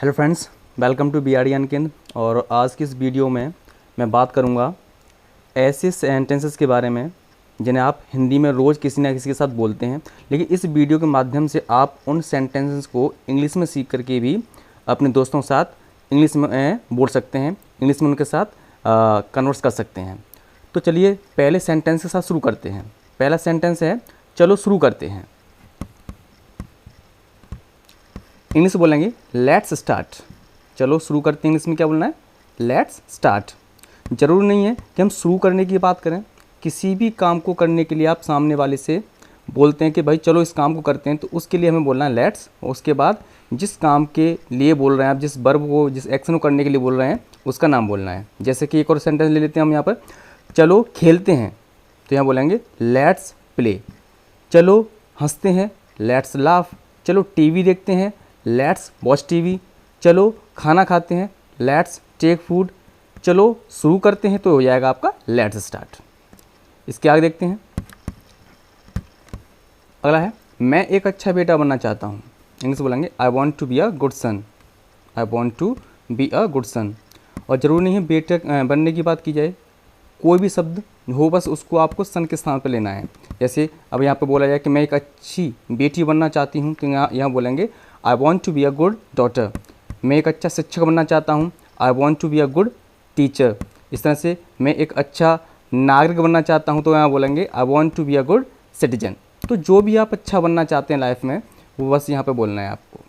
Hello friends, welcome to BRD अनकेन। और आज की इस वीडियो में मैं बात करूंगा ऐसे सेंटेंसेस के बारे में जिन्हें आप हिंदी में रोज़ किसी ना किसी के साथ बोलते हैं, लेकिन इस वीडियो के माध्यम से आप उन सेंटेंसेस को इंग्लिश में सीख करके भी अपने दोस्तों के साथ इंग्लिश में बोल सकते हैं, इंग्लिश में उनके साथ कन्वर्स कर सकते हैं। तो चलिए पहले सेंटेंस के साथ शुरू करते हैं। पहला सेंटेंस है चलो शुरू करते हैं। इंग्लिश बोलेंगे लेट्स स्टार्ट। चलो शुरू करते हैं, इंग्लिश में क्या बोलना है? Let's start. ज़रूरी नहीं है कि हम शुरू करने की बात करें। किसी भी काम को करने के लिए आप सामने वाले से बोलते हैं कि भाई चलो इस काम को करते हैं, तो उसके लिए हमें बोलना है लेट्स। उसके बाद जिस काम के लिए बोल रहे हैं आप, जिस वर्ब को, जिस एक्शन को करने के लिए बोल रहे हैं, उसका नाम बोलना है। जैसे कि एक और सेंटेंस ले लेते हैं हम यहाँ पर, चलो खेलते हैं, तो यहाँ बोलेंगे लेट्स प्ले। चलो हंसते हैं, लेट्स लाफ। चलो टीवी देखते हैं, लेट्स वॉच टीवी। चलो खाना खाते हैं, लेट्स टेक फूड। चलो शुरू करते हैं, तो हो जाएगा आपका लेट्स स्टार्ट। इसके आगे देखते हैं। अगला है मैं एक अच्छा बेटा बनना चाहता हूँ। इंग्लिश बोलेंगे I want to be a good son. I want to be a good son. और ज़रूरी नहीं है बेटे बनने की बात की जाए, कोई भी शब्द हो, बस उसको आपको सन के स्थान पर लेना है। जैसे अब यहाँ पे बोला जाए कि मैं एक अच्छी बेटी बनना चाहती हूँ, तो यहाँ बोलेंगे I want to be a good daughter. मैं एक अच्छा शिक्षक बनना चाहता हूँ, I want to be a good teacher. इस तरह से मैं एक अच्छा नागरिक बनना चाहता हूँ, तो यहाँ बोलेंगे I want to be a good citizen. तो जो भी आप अच्छा बनना चाहते हैं लाइफ में, वो बस यहाँ पे बोलना है आपको।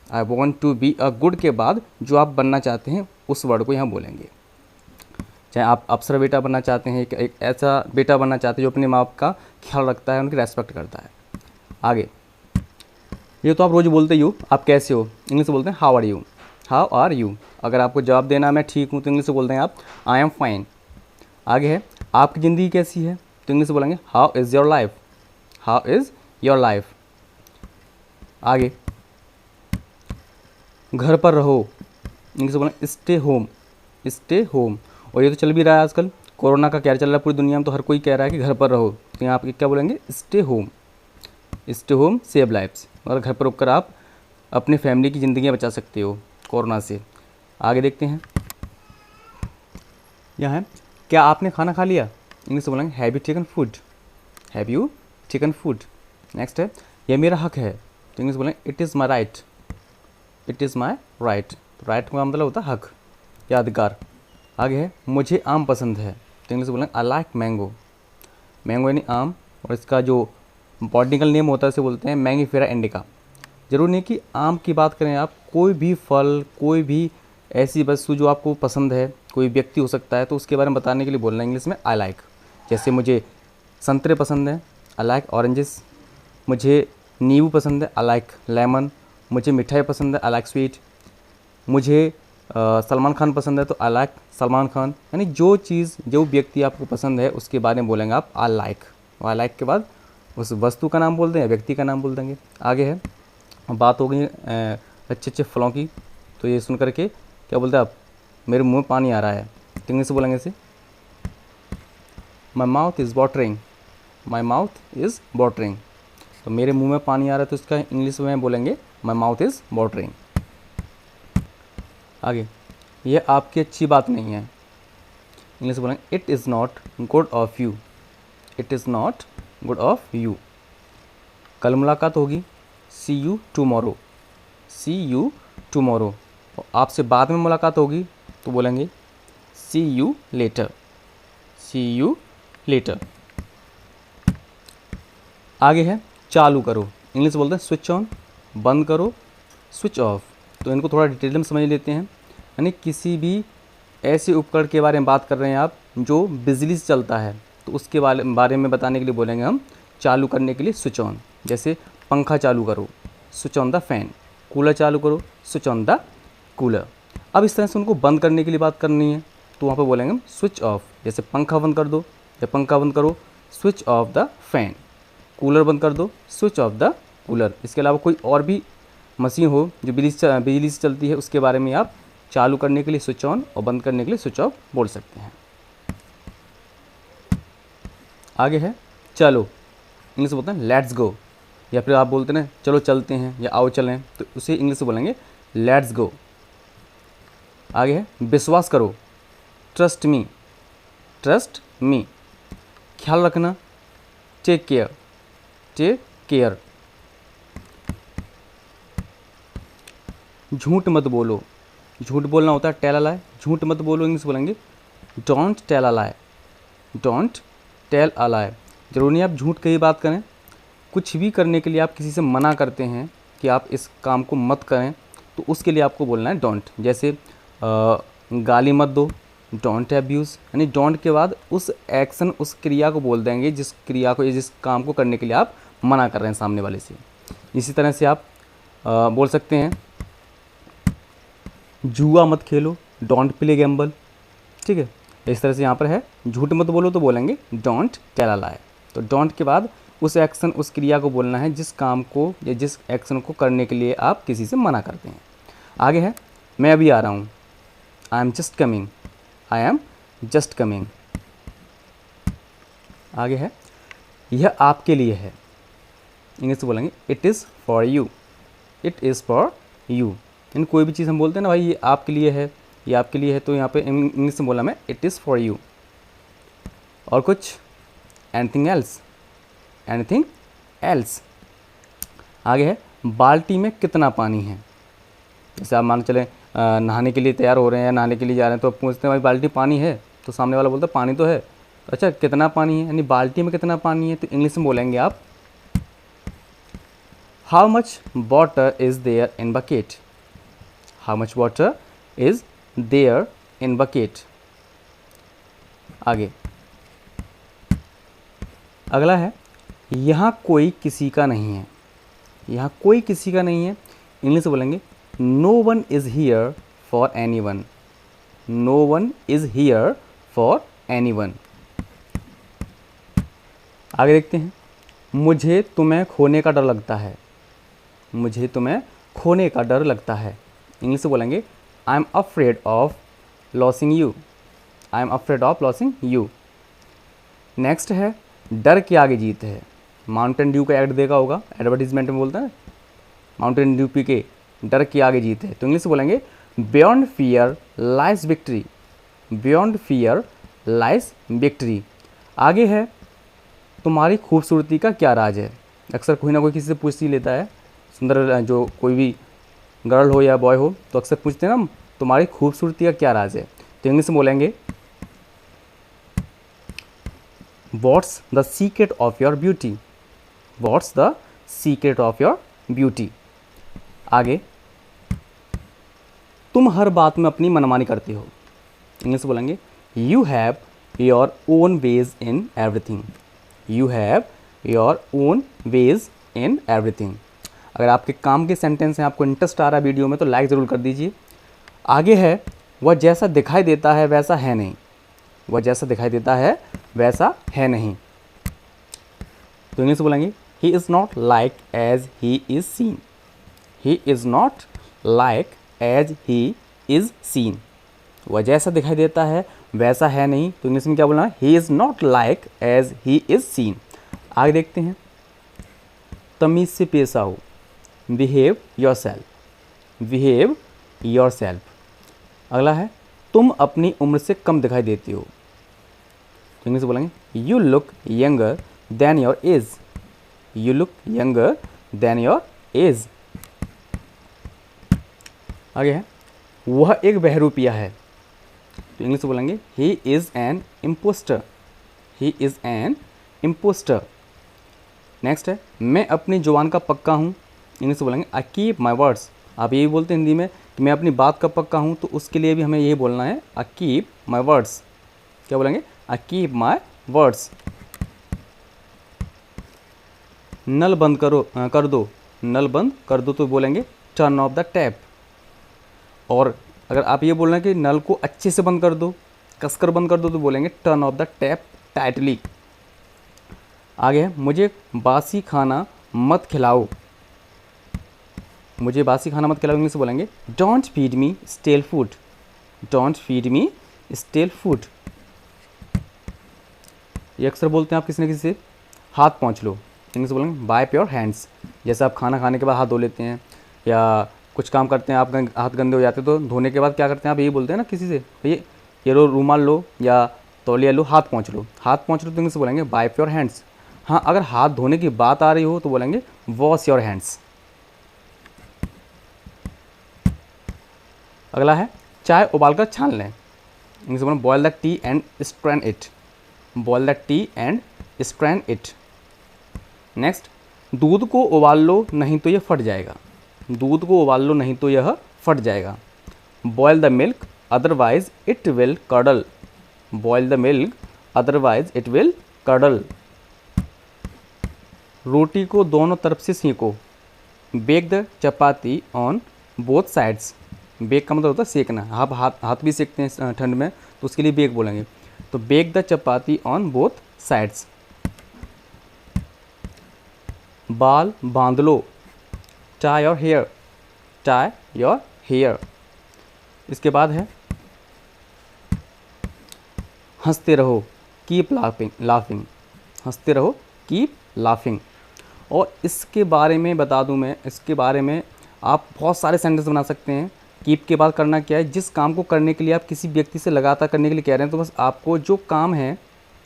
I want to be a good के बाद जो आप बनना चाहते हैं उस वर्ड को यहाँ बोलेंगे। चाहे आप अफसर बेटा बनना चाहते हैं, एक ऐसा बेटा बनना चाहते हैं जो अपने माँ बाप का ख्याल रखता है, उनकी रेस्पेक्ट करता है। आगे, ये तो आप रोज़ बोलते ही हो, आप कैसे हो? इंग्लिश बोलते हैं how are you. How are you. अगर आपको जवाब देना मैं ठीक हूँ, तो इंग्लिश में बोलते हैं आप आई एम फाइन। आगे है आपकी ज़िंदगी कैसी है, तो इंग्लिश में बोलेंगे how is your life. How is your life. आगे घर पर रहो, इंग्लिश में बोलेंगे स्टे होम। Stay home. और ये तो चल भी रहा है आजकल, कोरोना का क्या चल रहा है पूरी दुनिया में, तो हर कोई कह रहा है कि घर पर रहो, तो यहाँ आप क्या बोलेंगे? Stay home. Stay home save lifes. और घर पर रुककर आप अपनी फैमिली की ज़िंदगियाँ बचा सकते हो कोरोना से। आगे देखते हैं। यहाँ है क्या आपने खाना खा लिया, इंग्लिश में बोलेंगे have you taken food. Have you taken food. Next है यह मेरा हक है, तो इंग्लिश बोलेंगे it is my right. It is my right. तो राइट का मतलब होता है हक या अधिकार। आगे है मुझे आम पसंद है, तो इंग्लिश बोलेंगे आई लाइक मैंगो। मैंगो यानी आम, और इसका जो बॉटनिकल नेम होता है उसे बोलते हैं मैंगीफेरा इंडिका। जरूर नहीं कि आम की बात करें आप, कोई भी फल, कोई भी ऐसी वस्तु जो आपको पसंद है, कोई व्यक्ति हो सकता है, तो उसके बारे में बताने के लिए बोलना है इंग्लिश में आई लाइक। जैसे मुझे संतरे पसंद है, आई लाइक ऑरेंजेस। मुझे नींबू पसंद है, आई लाइक लेमन। मुझे मिठाई पसंद है, आई लाइक स्वीट। मुझे सलमान खान पसंद है, तो आई लाइक सलमान खान। यानी जो चीज़, जो व्यक्ति आपको पसंद है उसके बारे में बोलेंगे आप आई लाइक। आई लाइक के बाद उस वस्तु का नाम बोल दें या व्यक्ति का नाम बोल देंगे। आगे है बात हो गई अच्छे अच्छे फलों की, तो ये सुन करके क्या बोलते हैं आप? मेरे मुंह में पानी आ रहा है, तो इंग्लिश से बोलेंगे इसे my mouth is watering. My mouth is watering. तो मेरे मुंह में पानी आ रहा है, तो इसका इंग्लिश में बोलेंगे माई माउथ इज़ वाटरिंग। आगे यह आपकी अच्छी बात नहीं है, इंग्लिश बोलेंगे it is not good of you. It is not good of you. कल मुलाकात होगी, see you tomorrow. See you tomorrow. और आपसे बाद में मुलाकात होगी, तो बोलेंगे see you later. See you later. आगे है चालू करो, इंग्लिश बोलते हैं स्विच ऑन। बंद करो, स्विच ऑफ। तो इनको थोड़ा डिटेल में समझ लेते हैं। यानी किसी भी ऐसे उपकरण के बारे में बात कर रहे हैं आप जो बिजली से चलता है, तो उसके बारे में बताने के लिए बोलेंगे हम चालू करने के लिए स्विच ऑन। जैसे पंखा चालू करो, switch on the fan. Cooler चालू करो, स्विच ऑन द कूलर। अब इस तरह से उनको बंद करने के लिए बात करनी है, तो वहाँ पे बोलेंगे हम स्विच ऑफ। जैसे पंखा बंद कर दो, या पंखा बंद करो, switch off the fan. Cooler बंद कर दो, स्विच ऑफ द कूलर। इसके अलावा कोई और भी मशीन हो जो बिजली से चलती है, उसके बारे में आप चालू करने के लिए स्विच ऑन और बंद करने के लिए स्विच ऑफ बोल सकते हैं। आगे है चलो, इंग्लिश में बोलते हैं लेट्स गो। या फिर आप बोलते हैं चलो चलते हैं या आओ चलें, तो उसे इंग्लिश में बोलेंगे लेट्स गो। आगे है विश्वास करो, ट्रस्ट मी, ट्रस्ट मी। ख्याल रखना, टेक केयर, टेक केयर। झूठ मत बोलो, झूठ बोलना होता है टेल अ लाई, झूठ मत बोलो इंग्लिश बोलेंगे don't tell a lie, don't tell a lie. जरूरी नहीं आप झूठ की बात करें, कुछ भी करने के लिए आप किसी से मना करते हैं कि आप इस काम को मत करें, तो उसके लिए आपको बोलना है डोंट। जैसे गाली मत दो, डोंट अब्यूज़, यानी डोंट के बाद उस एक्शन, उस क्रिया को बोल देंगे जिस क्रिया को, जिस काम को करने के लिए आप मना कर रहे हैं सामने वाले से। इसी तरह से आप बोल सकते हैं जुआ मत खेलो, डोंट प्ले गैम्बल, ठीक है। इस तरह से यहाँ पर है झूठ मत बोलो तो बोलेंगे डोंट टेल अ लाई। तो डोंट के बाद उस एक्शन, उस क्रिया को बोलना है जिस काम को या जिस एक्शन को करने के लिए आप किसी से मना करते हैं। आगे है मैं अभी आ रहा हूँ, I am just coming, I am just coming. आगे है यह आपके लिए है, इंग्लिश से बोलेंगे it is for you, it is for you. इन कोई भी चीज़ हम बोलते हैं ना भाई ये आपके लिए है, ये आपके लिए है, तो यहाँ पे इंग्लिश में बोला मैं इट इज़ फॉर यू। और कुछ एनीथिंग एल्स, एनीथिंग एल्स। आगे है बाल्टी में कितना पानी है। जैसे आप मान चलें नहाने के लिए तैयार हो रहे हैं या नहाने के लिए जा रहे हैं, तो पूछते हैं भाई बाल्टी पानी है, तो सामने वाला बोलता है पानी तो है, अच्छा कितना पानी है, यानी बाल्टी में कितना पानी है, तो इंग्लिश में बोलेंगे आप how much water is there in bucket, how much water is there in bucket. आगे अगला है यहाँ कोई किसी का नहीं है, यहाँ कोई किसी का नहीं है, इंग्लिश में बोलेंगे no one is here for anyone, no one is here for anyone. आगे देखते हैं मुझे तुम्हें खोने का डर लगता है, मुझे तुम्हें खोने का डर लगता है, इंग्लिश से बोलेंगे I am afraid of losing you, I am afraid of losing you. Next है डर के आगे जीत है, माउंटेन ड्यू का ऐड देखा होगा, एडवर्टीजमेंट में बोलता है माउंटेन ड्यू पी के डर के आगे जीत है, तो इंग्लिश से बोलेंगे beyond fear lies victory, beyond fear lies victory. आगे है तुम्हारी खूबसूरती का क्या राज है। अक्सर कोई ना कोई किसी से पूछ ही लेता है, सुंदर जो कोई भी गर्ल हो या बॉय हो तो अक्सर पूछते हैं ना तुम्हारी खूबसूरती का क्या राज है, तो इंग्लिश में बोलेंगे what's the secret of your beauty, what's the secret of your beauty. आगे तुम हर बात में अपनी मनमानी करते हो, इंग्लिश में बोलेंगे you have your own ways in everything, you have your own ways in everything. अगर आपके काम के सेंटेंस हैं, आपको इंटरेस्ट आ रहा है वीडियो में, तो लाइक ज़रूर कर दीजिए। आगे है वह जैसा दिखाई देता है वैसा है नहीं, वह जैसा दिखाई देता है वैसा है नहीं, तो इंग्लिश में बोलेंगे he is not like as he is seen, he is not like as he is seen. वह जैसा दिखाई देता है वैसा है नहीं, तो इंग्लिश में क्या बोलना है he is not like as he is seen. आगे देखते हैं तमीज़ से पेश आओ, behave yourself, behave yourself. अगला है तुम अपनी उम्र से कम दिखाई देती हो, तो इंग्लिश में बोलेंगे you look younger than your age, you look younger than your age. आगे है वह एक बहरूपिया है, तो इंग्लिश में बोलेंगे he is an impostor, he is an impostor. Next है मैं अपनी जुबान का पक्का हूँ, इंग्लिश में बोलेंगे आई कीप माई वर्ड्स। आप यही बोलते हैं हिंदी में कि मैं अपनी बात का पक्का हूँ, तो उसके लिए भी हमें यही बोलना है आई कीप माई वर्ड्स। क्या बोलेंगे आई कीप माई वर्ड्स। नल बंद कर दो, नल बंद कर दो तो बोलेंगे टर्न ऑफ द टैप। और अगर आप ये बोल रहे हैं कि नल को अच्छे से बंद कर दो, कसकर बंद कर दो, तो बोलेंगे turn off the tap tightly. आगे है मुझे बासी खाना मत खिलाओ, मुझे बासी खाना मत खिलाओ, इंग्लिश से बोलेंगे don't feed me stele food, don't feed me stele food. ये अक्सर बोलते हैं आप किसी न किसी से हाथ पहुँच लो, इंग्लिश से बोलेंगे वाइप योर हैंड्स। जैसे आप खाना खाने के बाद हाथ धो लेते हैं, या कुछ काम करते हैं, आप हाथ गंदे हो जाते तो धोने के बाद क्या करते हैं, आप यही बोलते हैं ना किसी से, भैया ये लो रूमाल लो या तौलिया लो, हाथ पोंछ लो। हाथ पोंछ लो तो इंग्लिश बोलेंगे वाइप योर हैंड्स। हाँ, अगर हाथ धोने की बात आ रही हो तो बोलेंगे वॉश योर हैंड्स। अगला है चाय उबाल कर छान लें। इंग्लिश बोलेंगे boil the tea and strain it. Boil the tea and strain it. Next, दूध को उबाल लो नहीं तो यह फट जाएगा। दूध को उबाल लो नहीं तो यह फट जाएगा। Boil the milk otherwise it will curdle. Boil the milk otherwise it will curdle. रोटी को दोनों तरफ से सेको। Bake the chapati on both sides. Bake का मतलब होता है सेकना, आप हाथ भी सेकते हैं ठंड में तो उसके लिए बेक बोलेंगे। तो bake the chapati on both sides. बाल बांध लो। Tie your hair. Tie your hair. इसके बाद है हंसते रहो, कीप लाफिंग। हंसते रहो, कीप लाफिंग। और इसके बारे में बता दूं मैं, इसके बारे में आप बहुत सारे सेंटेंस बना सकते हैं। कीप के बाद करना क्या है, जिस काम को करने के लिए आप किसी व्यक्ति से लगातार करने के लिए कह रहे हैं तो बस आपको जो काम है,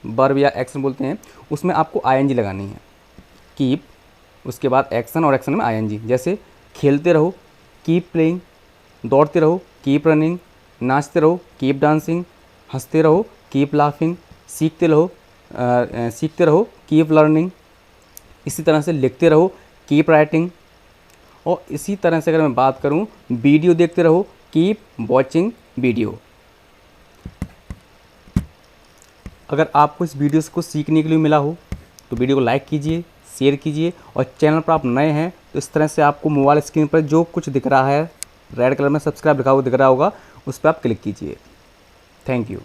वर्ब या एक्शन बोलते हैं, उसमें आपको आईएनजी लगानी है। कीप, उसके बाद एक्शन और एक्शन में आईएनजी। जैसे खेलते रहो, कीप प्लेइंग। दौड़ते रहो, कीप रनिंग। नाचते रहो, कीप डांसिंग। हंसते रहो, कीप लाफिंग। सीखते रहो, कीप लर्निंग। इसी तरह से लिखते रहो, कीप राइटिंग। और इसी तरह से अगर मैं बात करूं, वीडियो देखते रहो, कीप वॉचिंग वीडियो। अगर आपको इस वीडियो को सीखने के लिए मिला हो तो वीडियो को लाइक कीजिए, शेयर कीजिए। और चैनल पर आप नए हैं तो इस तरह से आपको मोबाइल स्क्रीन पर जो कुछ दिख रहा है, रेड कलर में सब्सक्राइब लिखा हुआ दिख रहा होगा, उस पर आप क्लिक कीजिए। Thank you.